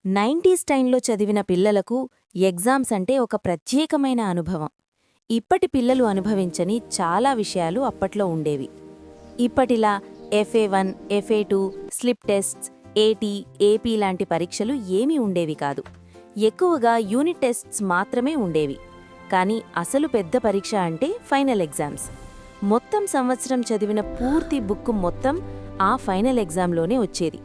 90s టైంలో చదివిన పిల్లలకు ఎగ్జామ్స్ అంటే ఒక ప్రత్యేకమైన అనుభవం. ఇప్పటి పిల్లలు అనుభవించని చాలా విషయాలు అప్పట్లో ఉండేవి. ఇప్పటిలా FA1, FA2, స్లిప్ టెస్ట్స్, ఏటీ, ఏపీ లాంటి పరీక్షలు ఏమీ ఉండేవి కాదు. ఎక్కువగా యూనిట్ టెస్ట్స్ మాత్రమే ఉండేవి. కానీ అసలు పెద్ద పరీక్ష అంటే ఫైనల్ ఎగ్జామ్స్. మొత్తం సంవత్సరం చదివిన పూర్తి బుక్కు మొత్తం ఆ ఫైనల్ ఎగ్జామ్లోనే వచ్చేది.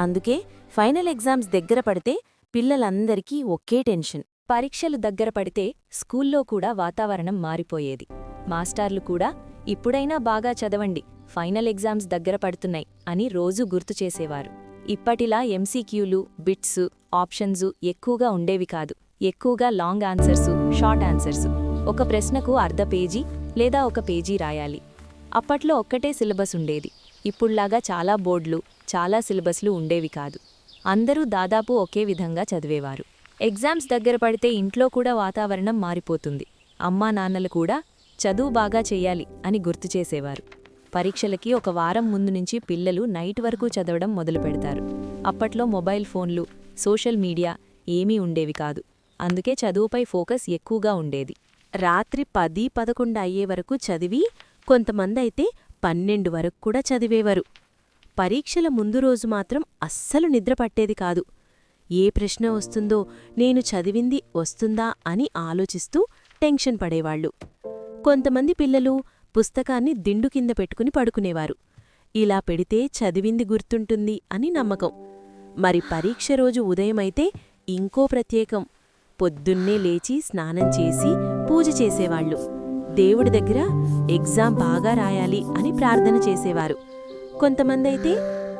అందుకే ఫైనల్ ఎగ్జామ్స్ దగ్గర పడితే పిల్లలందరికీ ఒకే టెన్షన్. పరీక్షలు దగ్గర పడితే స్కూల్లో కూడా వాతావరణం మారిపోయేది. మాస్టార్లు కూడా ఇప్పుడైనా బాగా చదవండి, ఫైనల్ ఎగ్జామ్స్ దగ్గర పడుతున్నాయి అని రోజూ గుర్తుచేసేవారు. ఇప్పటిలా ఎంసీక్యూలు, బిట్స్, ఆప్షన్సు ఎక్కువగా ఉండేవి కాదు. ఎక్కువగా లాంగ్ ఆన్సర్సు, షార్ట్ ఆన్సర్సు. ఒక ప్రశ్నకు అర్ధ పేజీ లేదా ఒక పేజీ రాయాలి. అప్పట్లో ఒక్కటే సిలబస్ ఉండేది. ఇప్పుళ్లాగా చాలా బోర్డులు, చాలా సిలబస్లు ఉండేవి కాదు. అందరూ దాదాపు ఒకే విధంగా చదివేవారు. ఎగ్జామ్స్ దగ్గర పడితే ఇంట్లో కూడా వాతావరణం మారిపోతుంది. అమ్మా నాన్నలు కూడా చదువు బాగా చెయ్యాలి అని గుర్తుచేసేవారు. పరీక్షలకి ఒక వారం ముందు నుంచి పిల్లలు నైట్ వరకు చదవడం మొదలుపెడతారు. అప్పట్లో మొబైల్ ఫోన్లు, సోషల్ మీడియా ఏమీ ఉండేవి కాదు. అందుకే చదువుపై ఫోకస్ ఎక్కువగా ఉండేది. రాత్రి 10-11 అయ్యే వరకు చదివి కొంతమందైతే 12 వరకు కూడా చదివేవారు. పరీక్షల ముందు రోజు మాత్రం అస్సలు నిద్రపట్టేది కాదు. ఏ ప్రశ్న వస్తుందో, నేను చదివింది వస్తుందా అని ఆలోచిస్తూ టెన్షన్ పడేవాళ్లు. కొంతమంది పిల్లలు పుస్తకాన్ని దిండు కింద పెట్టుకుని పడుకునేవారు. ఇలా పెడితే చదివింది గుర్తుంటుంది అని నమ్మకం. మరి పరీక్ష రోజు ఉదయమైతే ఇంకో ప్రత్యేకం. పొద్దున్నే లేచి స్నానం చేసి పూజ చేసేవాళ్లు. దేవుడి దగ్గర ఎగ్జామ్ బాగా రాయాలి అని ప్రార్థన చేసేవారు. కొంతమందైతే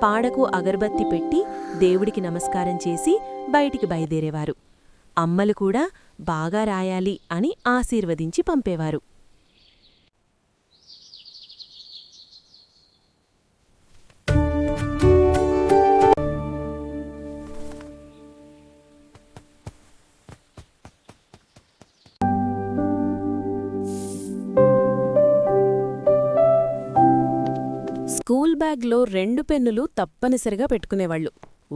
పాడకు అగరబత్తి పెట్టి దేవుడికి నమస్కారం చేసి బయటికి బయలుదేరేవారు. అమ్మలు కూడా బాగా రాయాలి అని ఆశీర్వదించి పంపేవారు. స్కూల్ బ్యాగ్లో 2 పెన్నులు తప్పనిసరిగా పెట్టుకునేవాళ్లు.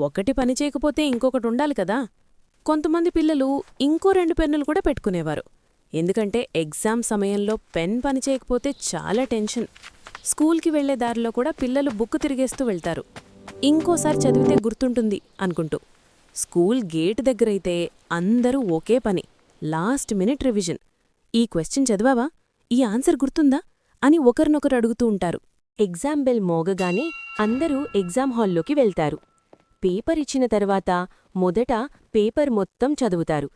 ఒకటి పనిచేయకపోతే ఇంకొకటి ఉండాలి కదా. కొంతమంది పిల్లలు ఇంకో 2 పెన్నులు కూడా పెట్టుకునేవారు. ఎందుకంటే ఎగ్జామ్ సమయంలో పెన్ పనిచేయకపోతే చాలా టెన్షన్. స్కూల్కి వెళ్లే దారిలో కూడా పిల్లలు బుక్ తిరిగేస్తూ వెళ్తారు, ఇంకోసారి చదివితే గుర్తుంటుంది అనుకుంటూ. స్కూల్ గేటు దగ్గరైతే అందరూ ఒకే పని, లాస్ట్ మినిట్ రివిజన్. ఈ క్వశ్చన్ చదివావా, ఈ ఆన్సర్ గుర్తుందా అని ఒకరినొకరు అడుగుతూ ఉంటారు. ఎగ్జామ్ బెల్ మోగగానే అందరూ ఎగ్జామ్ హాల్లోకి వెళ్తారు. పేపర్ ఇచ్చిన తర్వాత మొదట పేపర్ మొత్తం చదువుతారు.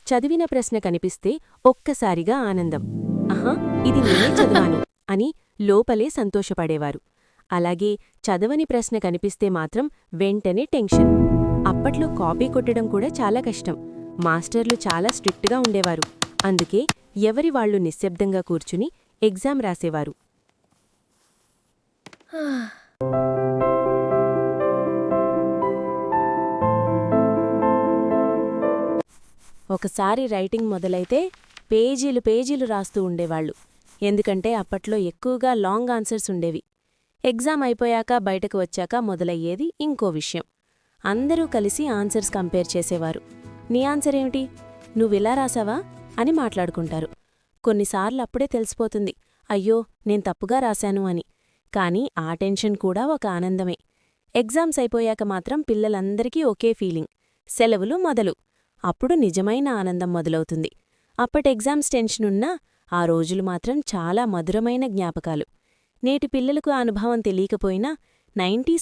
చదివిన ప్రశ్న కనిపిస్తే ఒక్కసారిగా ఆనందం. ఆహా, ఇది నేనే చదివాను అని లోపలే సంతోషపడేవారు. అలాగే చదవని ప్రశ్న కనిపిస్తే మాత్రం వెంటనే టెన్షన్. అప్పట్లో కాపీ కొట్టడం కూడా చాలా కష్టం. మాస్టర్లు చాలా స్ట్రిక్ట్గా ఉండేవారు. అందుకే ఎవరి వాళ్లు నిశ్శబ్దంగా కూర్చుని ఎగ్జామ్ రాసేవారు. ఒకసారి రైటింగ్ మొదలైతే పేజీలు పేజీలు రాస్తూ ఉండేవాళ్లు. ఎందుకంటే అప్పట్లో ఎక్కువగా లాంగ్ ఆన్సర్స్ ఉండేవి. ఎగ్జామ్ అయిపోయాక బయటకు వచ్చాక మొదలయ్యేది ఇంకో విషయం. అందరూ కలిసి ఆన్సర్స్ కంపేర్ చేసేవారు. నీ ఆన్సర్ ఏమిటి, నువ్విలా రాసావా అని మాట్లాడుకుంటారు. కొన్నిసార్లు అప్పుడే తెలిసిపోతుంది, అయ్యో నేను తప్పుగా రాశాను అని. కానీ ఆ టెన్షన్ కూడా ఒక ఆనందమే. ఎగ్జామ్స్ అయిపోయాక మాత్రం పిల్లలందరికీ ఒకే ఫీలింగ్, సెలవులు మొదలు. అప్పుడు నిజమైన ఆనందం మొదలవుతుంది. అప్పటి ఎగ్జామ్స్ టెన్షనున్నా ఆ రోజులు మాత్రం చాలా మధురమైన జ్ఞాపకాలు. నేటి పిల్లలకు ఆ అనుభవం తెలియకపోయినా 90s